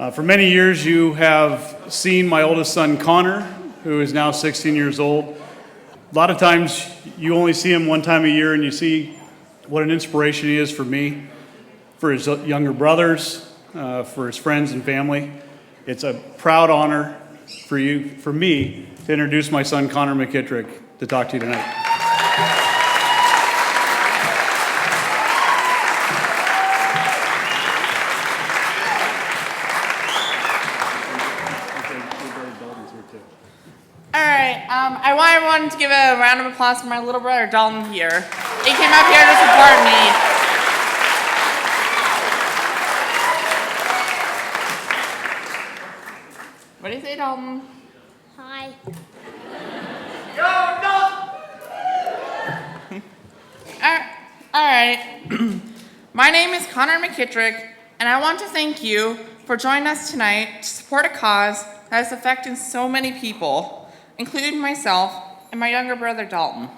For many years, you have seen my oldest son, Connor, who is now 16 years old. A lot of times, you only see him one time a year, and you see what an inspiration he is for me, for his younger brothers, for his friends and family. It's a proud honor for me, to introduce my son, Connor McKittrick, to talk to you tonight. I want everyone to give a round of applause for my little brother, Dalton, here. He came up here to support me. What do you say, Dalton? Hi. All right. My name is Connor McKittrick, and I want to thank you for joining us tonight to support a cause that is affecting so many people, including myself and my younger brother, Dalton.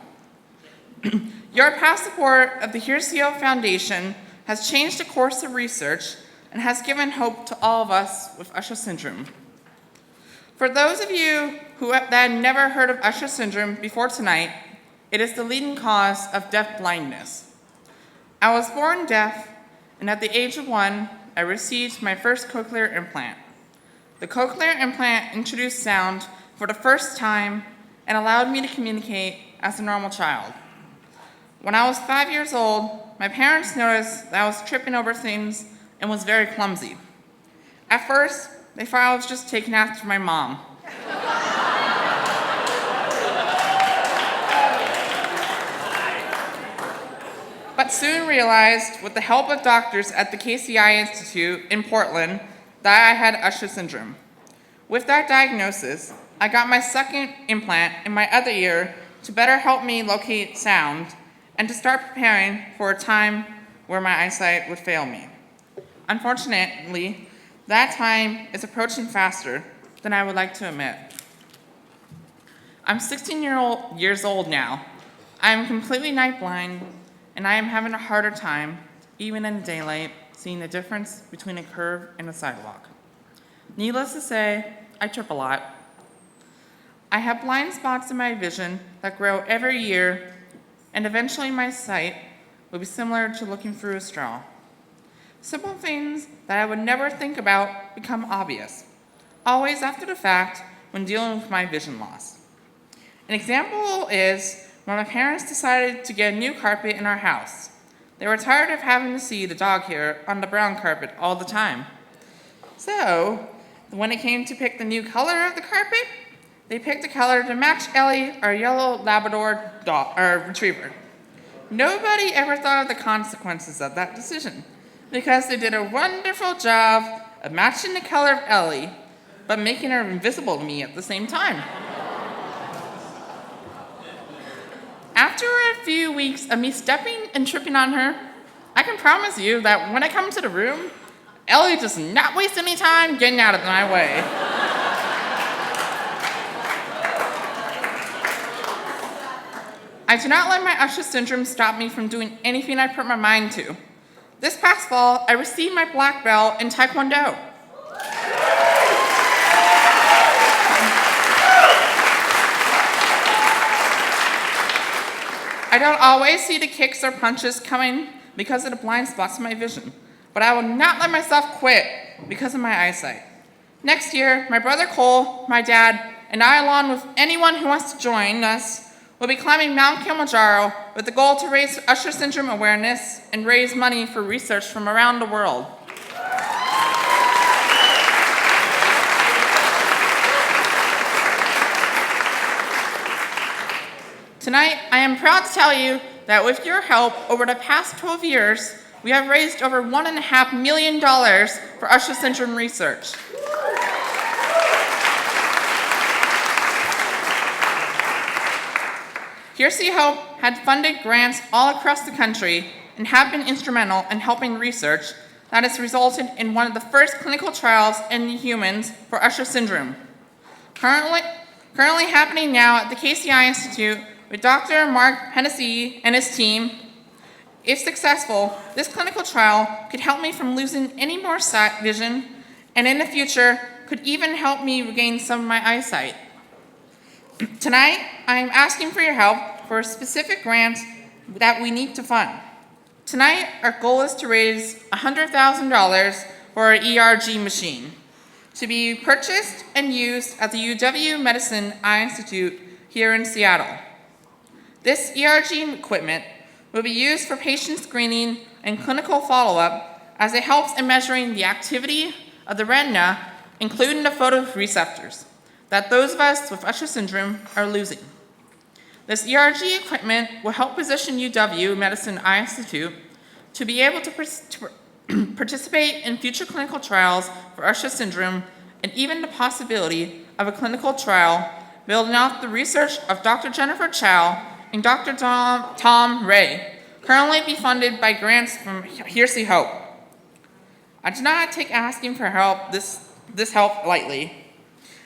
Your past support of the Here's to Hope Foundation has changed the course of research and has given hope to all of us with Usher syndrome. For those of you that had never heard of Usher syndrome before tonight, it is the leading cause of deaf blindness. I was born deaf, and at the age of 1, I received my first cochlear implant. The cochlear implant introduced sound for the first time and allowed me to communicate as a normal child. When I was 5 years old, my parents noticed that I was tripping over things and was very clumsy. At first, they thought I was just taking after my mom. But soon realized, with the help of doctors at the KCI Institute in Portland, that I had Usher syndrome. With that diagnosis, I got my second implant in my other ear to better help me locate sound and to start preparing for a time where my eyesight would fail me. Unfortunately, that time is approaching faster than I would like to admit. I'm 16 years old now. I am completely night blind, and I am having a harder time, even in the daylight, seeing the difference between a curve and a sidewalk. Needless to say, I trip a lot. I have blind spots in my vision that grow every year, and eventually my sight will be similar to looking through a straw. Simple things that I would never think about become obvious, always after the fact when dealing with my vision loss. An example is when my parents decided to get a new carpet in our house. They were tired of having to see the dog hair on the brown carpet all the time. So, when it came to pick the new color of the carpet, they picked a color to match Ellie, our yellow Labrador retriever. Nobody ever thought of the consequences of that decision, because they did a wonderful job of matching the color of Ellie, but making her invisible to me at the same time. After a few weeks of me stepping and tripping on her, I can promise you that when I come to the room, Ellie does not waste any time getting out of my way. I do not let my Usher syndrome stop me from doing anything I put my mind to. This past fall, I received my black belt in Taekwondo. I don't always see the kicks or punches coming because of the blind spots in my vision, but I will not let myself quit because of my eyesight. Next year, my brother Cole, my dad, and I, along with anyone who wants to join us, will be climbing Mount Kilimanjaro with the goal to raise Usher syndrome awareness and raise money for research from around the world. Tonight, I am proud to tell you that with your help, over the past 12 years, we have raised over $1.5 million for Usher syndrome research. Here's to Hope had funded grants all across the country and have been instrumental in helping research that has resulted in one of the first clinical trials in humans for Usher syndrome. Currently happening now at the KCI Institute with Dr. Mark Hennessy and his team. If successful, this clinical trial could help me from losing any more vision and in the future could even help me regain some of my eyesight. Tonight, I am asking for your help for a specific grant that we need to fund. Tonight, our goal is to raise $100,000 for our ERG machine to be purchased and used at the UW Medicine Eye Institute here in Seattle. This ERG equipment will be used for patient screening and clinical follow-up as it helps in measuring the activity of the retina, including the photoreceptors that those of us with Usher syndrome are losing. This ERG equipment will help position UW Medicine Eye Institute to be able to participate in future clinical trials for Usher syndrome and even the possibility of a clinical trial building off the research of Dr. Jennifer Chow and Dr. Tom Ray, currently be funded by grants from Hearsay Hope. I do not take asking for help, this help lightly,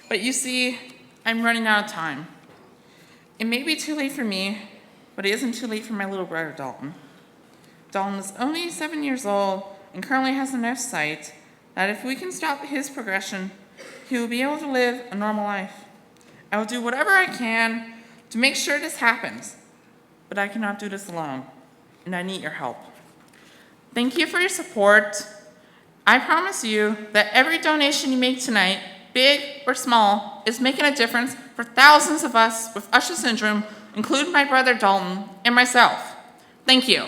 but you see, I'm running out of time. It may be too late for me, but it isn't too late for my little brother, Dalton. Dalton is only 7 years old and currently has enough sight that if we can stop his progression, he will be able to live a normal life. I will do whatever I can to make sure this happens, but I cannot do this alone, and I need your help. Thank you for your support. I promise you that every donation you make tonight, big or small, is making a difference for thousands of us with Usher syndrome, including my brother Dalton and myself. Thank you.